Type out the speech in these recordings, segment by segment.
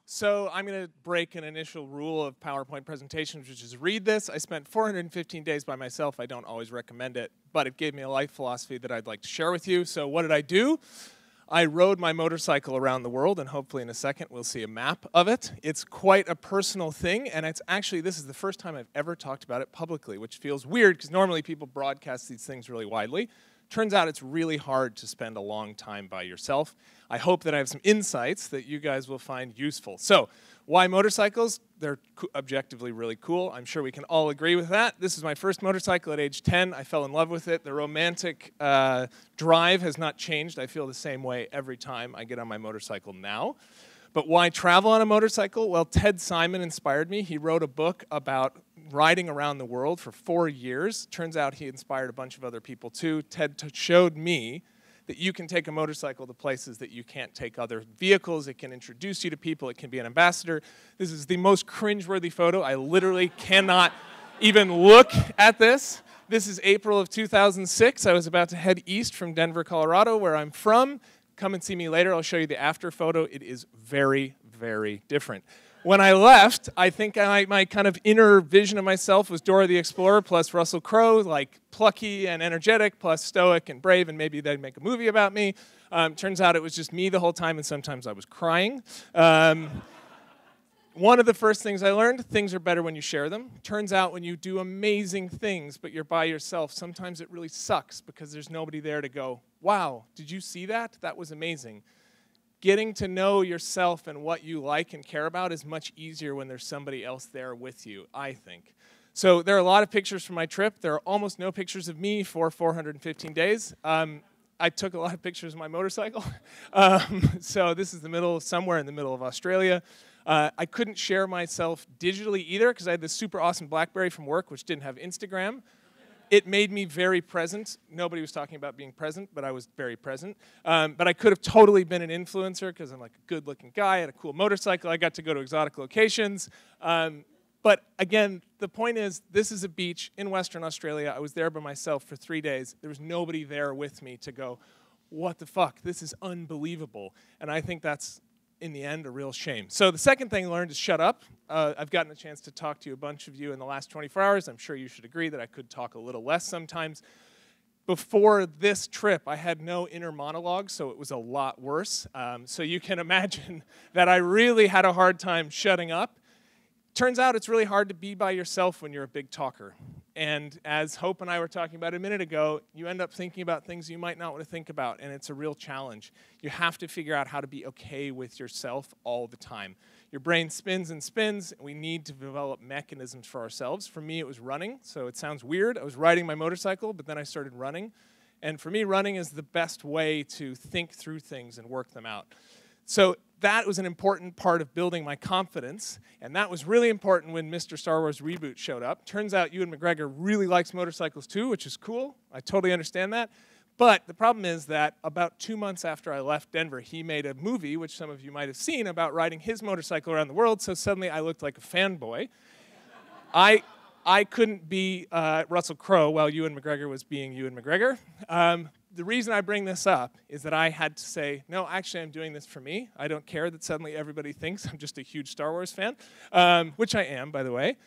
So I'm going to break an initial rule of PowerPoint presentations, which is read this. I spent 415 days by myself. I don't always recommend it, but it gave me a life philosophy that I'd like to share with you. So what did I do? I rode my motorcycle around the world, and hopefully in a second we'll see a map of it. It's quite a personal thing, and it's actually, this is the first time I've ever talked about it publicly, which feels weird because normally people broadcast these things really widely. Turns out it's really hard to spend a long time by yourself. I hope that I have some insights that you guys will find useful. So, why motorcycles? They're objectively really cool. I'm sure we can all agree with that. This is my first motorcycle at age 10. I fell in love with it. The romantic drive has not changed. I feel the same way every time I get on my motorcycle now. But why travel on a motorcycle? Well, Ted Simon inspired me. He wrote a book about riding around the world for 4 years. Turns out he inspired a bunch of other people too. Ted showed me that you can take a motorcycle to places that you can't take other vehicles. It can introduce you to people. It can be an ambassador. This is the most cringeworthy photo. I literally cannot even look at this. This is April of 2006. I was about to head east from Denver, Colorado, where I'm from. Come and see me later. I'll show you the after photo. It is very, very different. When I left, I think my kind of inner vision of myself was Dora the Explorer plus Russell Crowe, like plucky and energetic, plus stoic and brave, and maybe they'd make a movie about me. Turns out it was just me the whole time, and sometimes I was crying. One of the first things I learned, things are better when you share them. Turns out when you do amazing things, but you're by yourself, sometimes it really sucks because there's nobody there to go, wow, did you see that? That was amazing. Getting to know yourself and what you like and care about is much easier when there's somebody else there with you, I think. So there are a lot of pictures from my trip. There are almost no pictures of me for 415 days. I took a lot of pictures of my motorcycle. So this is somewhere in the middle of Australia. I couldn't share myself digitally either because I had this super awesome BlackBerry from work which didn't have Instagram. It made me very present. Nobody was talking about being present, but I was very present. But I could have totally been an influencer because I'm like a good-looking guy, I had a cool motorcycle, I got to go to exotic locations. But again, the point is, this is a beach in Western Australia. I was there by myself for 3 days. There was nobody there with me to go, what the fuck, this is unbelievable. And I think that's, in the end, a real shame. So the second thing I learned is shut up. I've gotten a chance to talk to a bunch of you in the last 24 hours. I'm sure you should agree that I could talk a little less sometimes. Before this trip, I had no inner monologue, so it was a lot worse. So you can imagine that I really had a hard time shutting up. Turns out it's really hard to be by yourself when you're a big talker. And as Hope and I were talking about a minute ago, you end up thinking about things you might not want to think about, and it's a real challenge. You have to figure out how to be okay with yourself all the time. Your brain spins and spins, and we need to develop mechanisms for ourselves. For me, it was running, so it sounds weird. I was riding my motorcycle, but then I started running. And for me, running is the best way to think through things and work them out. So that was an important part of building my confidence, and that was really important when Mr. Star Wars Reboot showed up. Turns out Ewan McGregor really likes motorcycles too, which is cool. I totally understand that. But the problem is that about 2 months after I left Denver, he made a movie, which some of you might have seen, about riding his motorcycle around the world, so suddenly I looked like a fanboy. I couldn't be Russell Crowe while Ewan McGregor was being Ewan McGregor. The reason I bring this up is that I had to say, no, actually I'm doing this for me. I don't care that suddenly everybody thinks I'm just a huge Star Wars fan, which I am, by the way.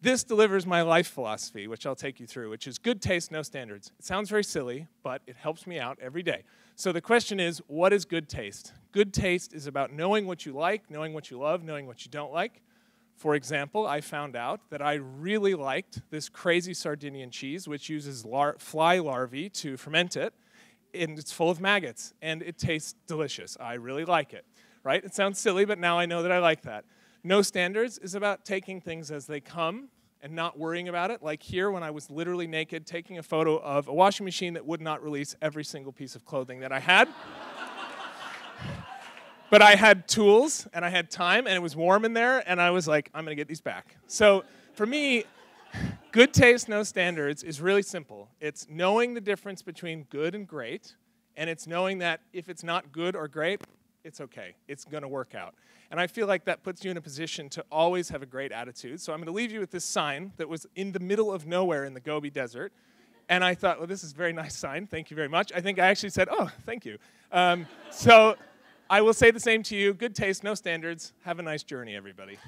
This delivers my life philosophy, which I'll take you through, which is good taste, no standards. It sounds very silly, but it helps me out every day. So the question is, what is good taste? Good taste is about knowing what you like, knowing what you love, knowing what you don't like. For example, I found out that I really liked this crazy Sardinian cheese, which uses fly larvae to ferment it. And it's full of maggots, and it tastes delicious. I really like it, right? It sounds silly, but now I know that I like that. No standards is about taking things as they come and not worrying about it. Like here, when I was literally naked, taking a photo of a washing machine that would not release every single piece of clothing that I had. But I had tools, and I had time, and it was warm in there, and I was like, I'm going to get these back. So for me, good taste, no standards is really simple. It's knowing the difference between good and great, and it's knowing that if it's not good or great, it's okay. It's going to work out. And I feel like that puts you in a position to always have a great attitude. So I'm going to leave you with this sign that was in the middle of nowhere in the Gobi Desert, And I thought, well, this is a very nice sign. Thank you very much. I think I actually said, oh, thank you. So I will say the same to you. Good taste, no standards. Have a nice journey, everybody.